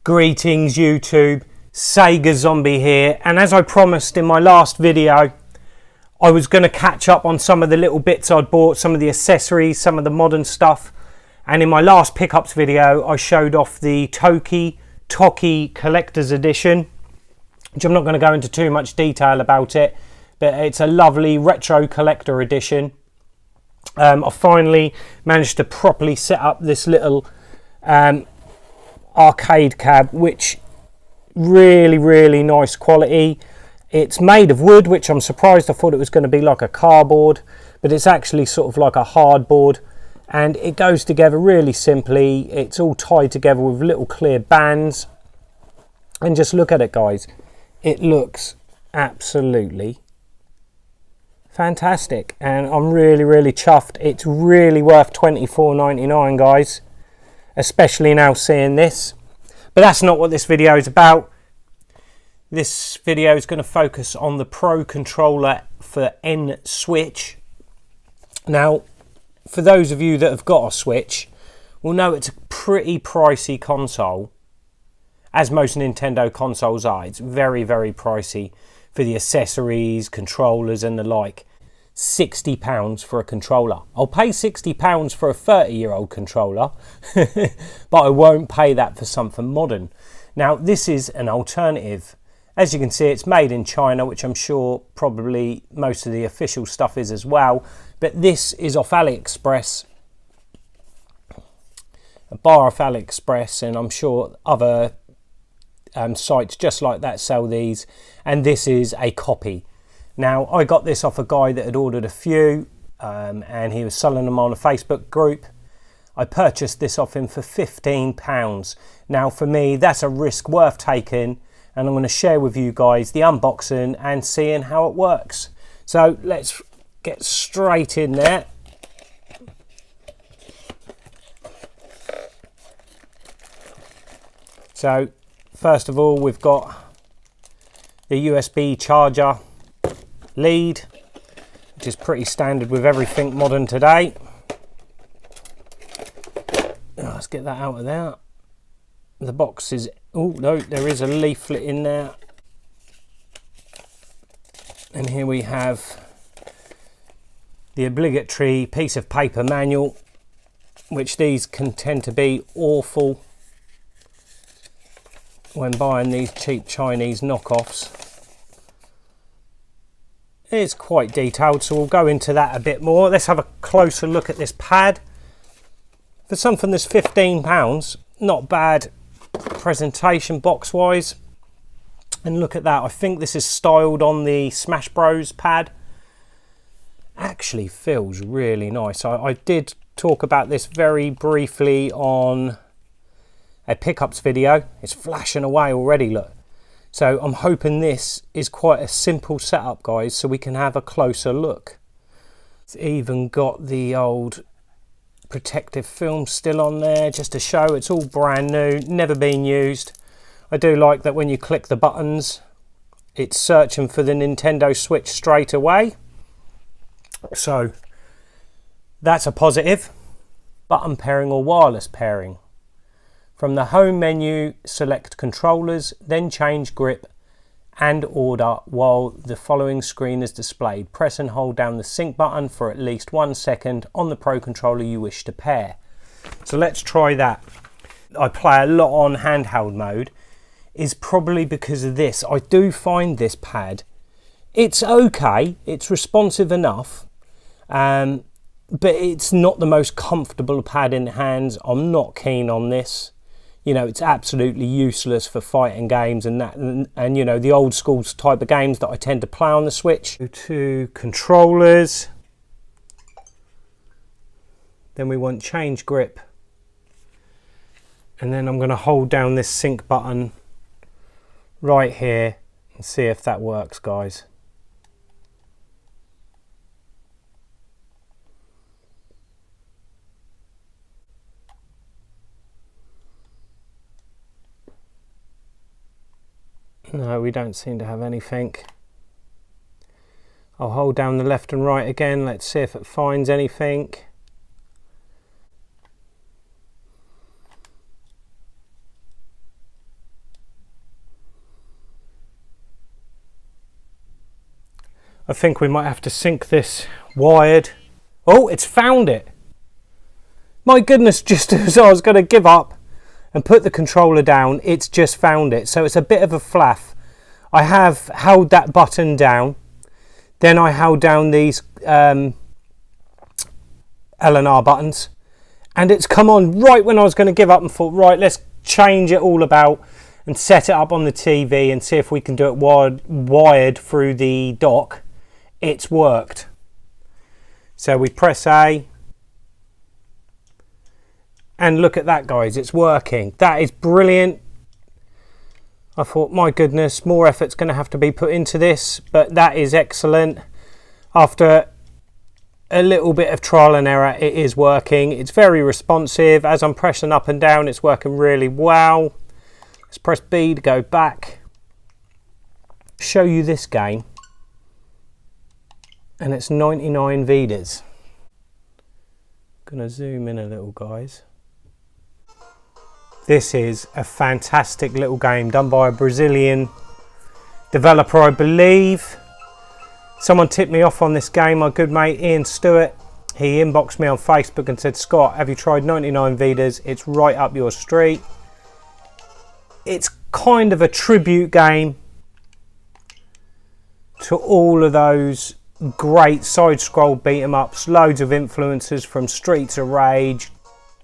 Greetings YouTube, Sega Zombie here, and as I promised in my last video, I was going to catch up on some of the little bits I'd bought, some of the accessories, some of the modern stuff. And in my last pickups video I showed off the Toki Collector's Edition, which I'm not going to go into too much detail about it, but it's a lovely retro collector edition. I finally managed to properly set up this little arcade cab, which really nice quality. It's made of wood, which I'm surprised. I thought it was going to be like a cardboard, but it's actually sort of like a hardboard, and it goes together really simply. It's all tied together with little clear bands, and just look at it guys, it looks absolutely fantastic, and I'm really chuffed. It's really worth $24.99 guys, especially now seeing this. But that's not what this video is about. This video is going to focus on the Pro Controller for N-Switch. Now, for those of you that have got a Switch will know it's a pretty pricey console, as most Nintendo consoles are. It's very pricey for the accessories, controllers and the like. £60 for a controller. I'll pay £60 for a 30-year-old controller, but I won't pay that for something modern. Now, this is an alternative. As you can see, it's made in China, which I'm sure probably most of the official stuff is as well, but this is off AliExpress, a bar off AliExpress, and I'm sure other sites just like that sell these, and this is a copy. Now, I got this off a guy that had ordered a few, and he was selling them on a Facebook group. I purchased this off him for £15. Now, for me, that's a risk worth taking, and I'm going to share with you guys the unboxing and seeing how it works. So let's get straight in there. So first of all, we've got the USB charger lead, which is pretty standard with everything modern today. Let's get that out of there. The box is, oh no, there is a leaflet in there, and here we have the obligatory piece of paper manual, which these can tend to be awful when buying these cheap Chinese knockoffs. It's quite detailed, so we'll go into that a bit more. Let's have a closer look at this pad. For something that's £15, not bad presentation box wise. And look at that, I think this is styled on the Smash Bros pad. Actually feels really nice. I did talk about this very briefly on a pickups video. It's flashing away already, look. So I'm hoping this is quite a simple setup guys, so we can have a closer look. It's even got the old protective film still on there just to show it's all brand new, never been used. I do like that when you click the buttons it's searching for the Nintendo Switch straight away, so that's a positive. Button pairing or wireless pairing. From the home menu, select controllers, then change grip and order while the following screen is displayed. Press and hold down the sync button for at least 1 second on the Pro Controller you wish to pair. So let's try that. I play a lot on handheld mode, is probably because of this. I do find this pad, it's okay, it's responsive enough, but it's not the most comfortable pad in the hands. I'm not keen on this. You know, it's absolutely useless for fighting games and that, and you know, the old school type of games that I tend to play on the Switch. Go to controllers, then we want change grip, and then I'm going to hold down this sync button right here and see if that works guys. No, we don't seem to have anything. I'll hold down the left and right again. Let's see if it finds anything. I think we might have to sync this wired. Oh, it's found it. My goodness, just as I was going to give up and put the controller down, it's just found it. So it's a bit of a flaff. I have held that button down. Then I held down these L and R buttons. And it's come on right when I was going to give up and thought, right, let's change it all about and set it up on the TV and see if we can do it wired through the dock. It's worked. So we press A. And look at that, guys, it's working. That is brilliant. I thought, my goodness, more effort's going to have to be put into this, but that is excellent. After a little bit of trial and error, it is working. It's very responsive. As I'm pressing up and down, it's working really well. Let's press B to go back. Show you this game. And it's 99 Vidas. Gonna zoom in a little, guys. This is a fantastic little game done by a Brazilian developer, I believe. Someone tipped me off on this game, my good mate Ian Stewart. He inboxed me on Facebook and said, Scott, have you tried 99 Vidas? It's right up your street. It's kind of a tribute game to all of those great side-scroll beat-em-ups. Loads of influences from Streets of Rage,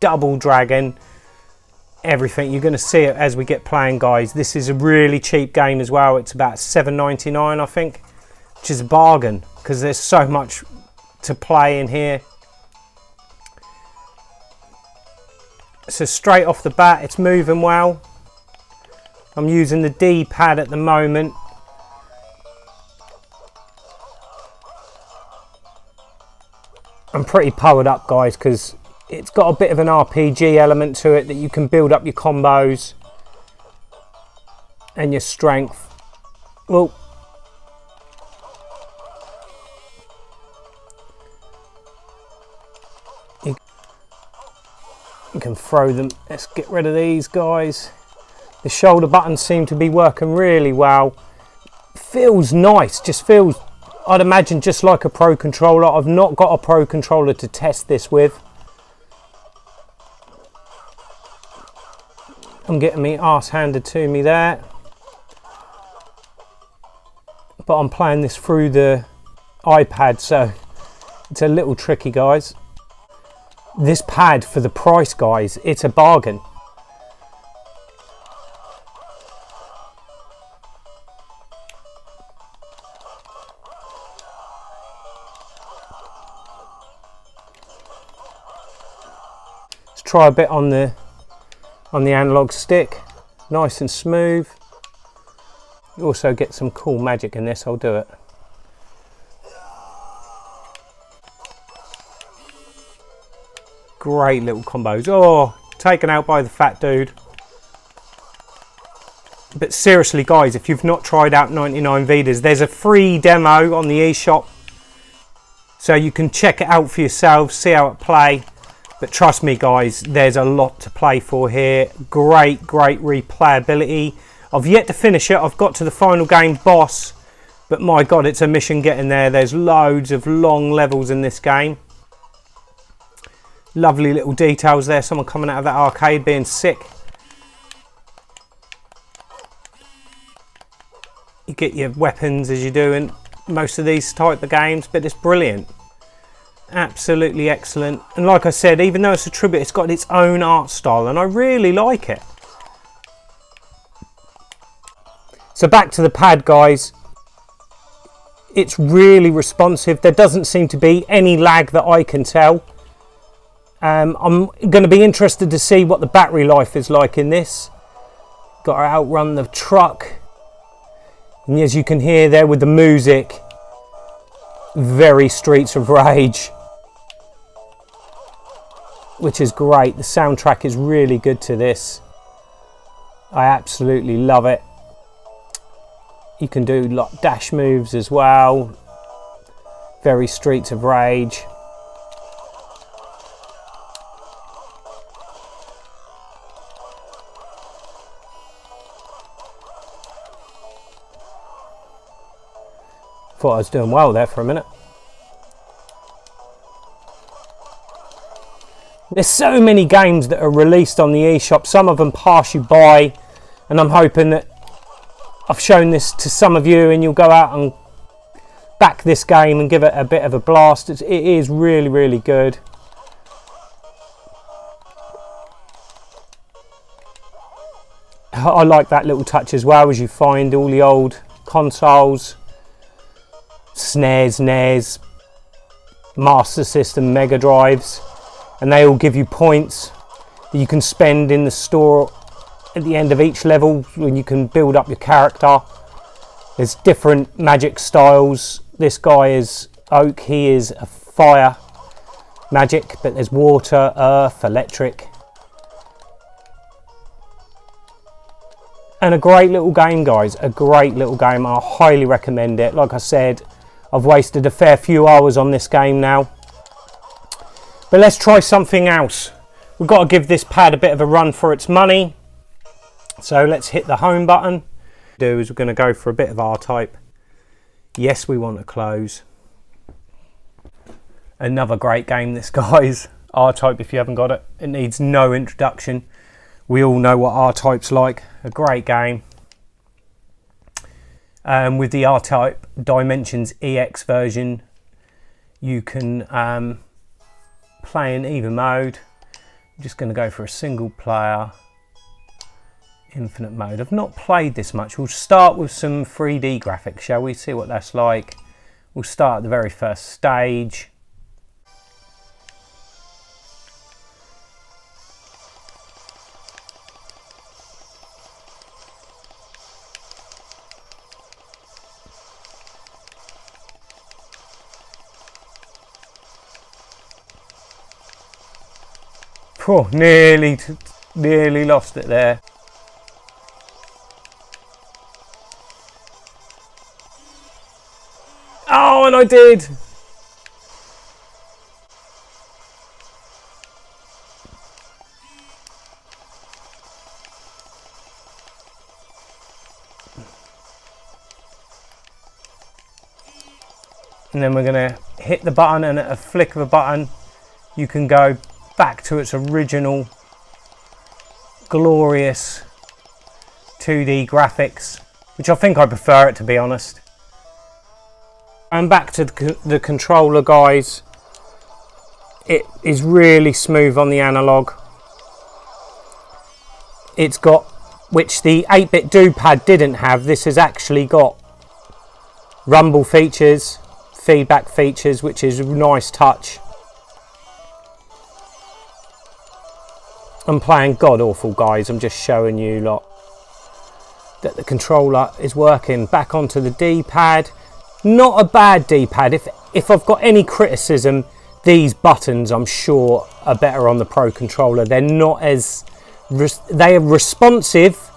Double Dragon, everything. You're going to see it as we get playing, guys. This is a really cheap game as well. It's about $7.99, I think, which is a bargain because there's so much to play in here. So straight off the bat, it's moving well. I'm using the D-pad at the moment. I'm pretty powered up, guys, because it's got a bit of an RPG element to it that you can build up your combos and your strength. Well, you can throw them. Let's get rid of these guys. The shoulder buttons seem to be working really well. Feels nice, just feels, I'd imagine, just like a Pro Controller. I've not got a Pro Controller to test this with. I'm getting me arse handed to me there. But I'm playing this through the iPad, so it's a little tricky, guys. This pad, for the price, guys, it's a bargain. Let's try a bit on the analog stick. Nice and smooth. You also get some cool magic in this. I'll do it. Great little combos. Oh, taken out by the fat dude. But seriously, guys, if you've not tried out 99 Vidas, there's a free demo on the eShop, so you can check it out for yourselves, see how it plays. But trust me, guys, there's a lot to play for here. Great replayability. I've yet to finish it. I've got to the final game boss, but my God, it's a mission getting there. There's loads of long levels in this game. Lovely little details there. Someone coming out of that arcade being sick. You get your weapons as you do in most of these type of games, but it's brilliant. Absolutely excellent. And like I said, even though it's a tribute, it's got its own art style, and I really like it. So back to the pad, guys. It's really responsive. There doesn't seem to be any lag that I can tell. I'm going to be interested to see what the battery life is like in this. Got to outrun the truck. And as you can hear there with the music, very Streets of Rage, which is great. The soundtrack is really good to this. I absolutely love it. You can do like dash moves as well. Very Streets of Rage. Thought I was doing well there for a minute. There's so many games that are released on the eShop. Some of them pass you by, and I'm hoping that I've shown this to some of you and you'll go out and back this game and give it a bit of a blast. It is really, really good. I like that little touch as well, as you find all the old consoles, SNES, NES, Master System, Mega Drives, and they all give you points that you can spend in the store at the end of each level when you can build up your character. There's different magic styles. This guy is Oak, he is a fire magic, but there's water, earth, electric. And a great little game, guys, a great little game. I highly recommend it. Like I said, I've wasted a fair few hours on this game now. But let's try something else. We've got to give this pad a bit of a run for its money. So let's hit the home button. We're going to go for a bit of R-Type. Yes, we want to close. Another great game, this, guys. R-Type, if you haven't got it, it needs no introduction. We all know what R-Type's like. A great game. With the R-Type Dimensions EX version, you can play in either mode. I'm just going to go for a single player infinite mode. I've not played this much. We'll start with some 3D graphics, shall we? See what that's like. We'll start at the very first stage. Oh, nearly lost it there. Oh, and I did. And then we're going to hit the button, and at a flick of a button you can go back to its original glorious 2D graphics, which I think I prefer it, to be honest. And back to the controller, guys. It is really smooth on the analog. It's got, which the 8-bit DoPad didn't have, this has actually got rumble features, feedback features, which is a nice touch. I'm playing god awful, guys. I'm just showing you lot that the controller is working. Back onto the D-pad. Not a bad D-pad. If I've got any criticism, these buttons I'm sure are better on the Pro controller. They're not as, they are responsive,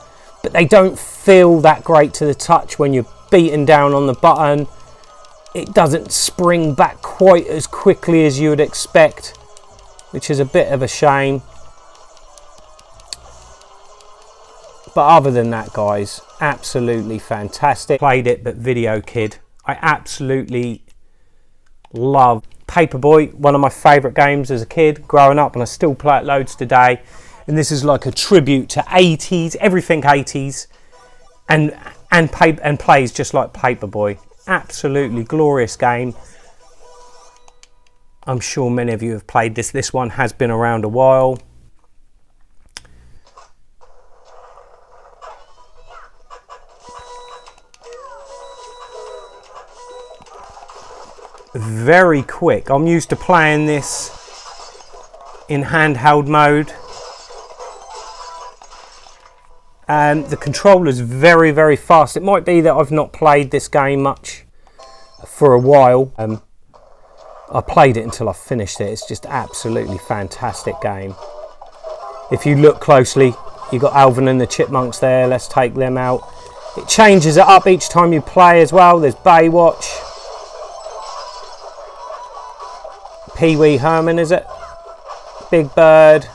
but they don't feel that great to the touch when you're beating down on the button. It doesn't spring back quite as quickly as you would expect, which is a bit of a shame. But other than that, guys, absolutely fantastic. Played it, but Video Kid. I absolutely love Paperboy, one of my favourite games as a kid growing up, and I still play it loads today. And this is like a tribute to 80s, everything 80s, and plays just like Paperboy. Absolutely glorious game. I'm sure many of you have played this. This one has been around a while. Very quick. I'm used to playing this in handheld mode. The controller's very, very fast. It might be that I've not played this game much for a while. I played it until I finished it. It's just absolutely fantastic game. If you look closely, you've got Alvin and the Chipmunks there. Let's take them out. It changes it up each time you play as well. There's Baywatch. Pee Wee Herman, is it? Big Bird.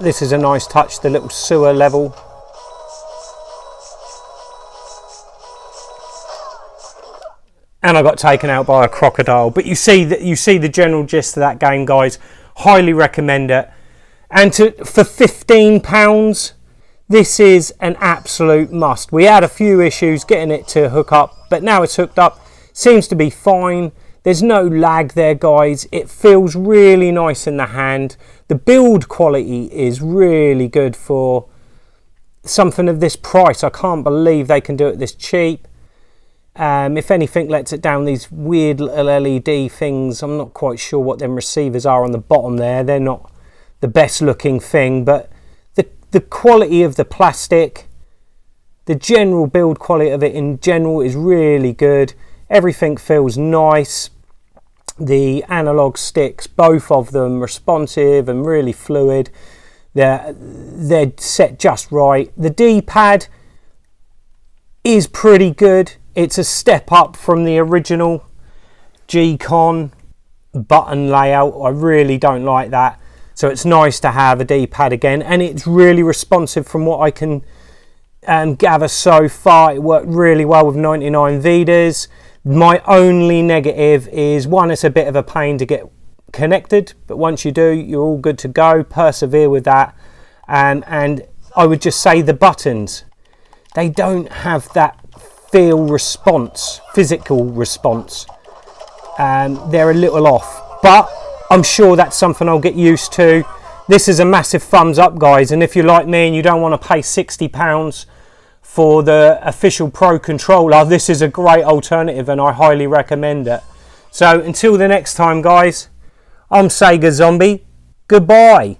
This is a nice touch, the little sewer level. And I got taken out by a crocodile. But you see the general gist of that game, guys. Highly recommend it. And for £15, this is an absolute must. We had a few issues getting it to hook up, but now it's hooked up. Seems to be fine. There's no lag there, guys. It feels really nice in the hand. The build quality is really good for something of this price. I can't believe they can do it this cheap. If anything lets it down, these weird little LED things, I'm not quite sure what them receivers are on the bottom there. They're not the best looking thing, but the quality of the plastic, the general build quality of it in general is really good. Everything feels nice. The analog sticks, both of them responsive and really fluid. They're set just right. The D-pad is pretty good. It's a step up from the original G-Con button layout. I really don't like that. So it's nice to have a D-pad again, and it's really responsive from what I can gather so far. It worked really well with 99 Vidas. My only negative is, one, it's a bit of a pain to get connected, but once you do, you're all good to go. Persevere with that. And I would just say the buttons, they don't have that physical response. They're a little off, but I'm sure that's something I'll get used to. This is a massive thumbs up, guys, and if you're like me and you don't want to pay £60 for the official Pro controller, this is a great alternative and I highly recommend it. So until the next time, guys, I'm Sega Zombie. Goodbye.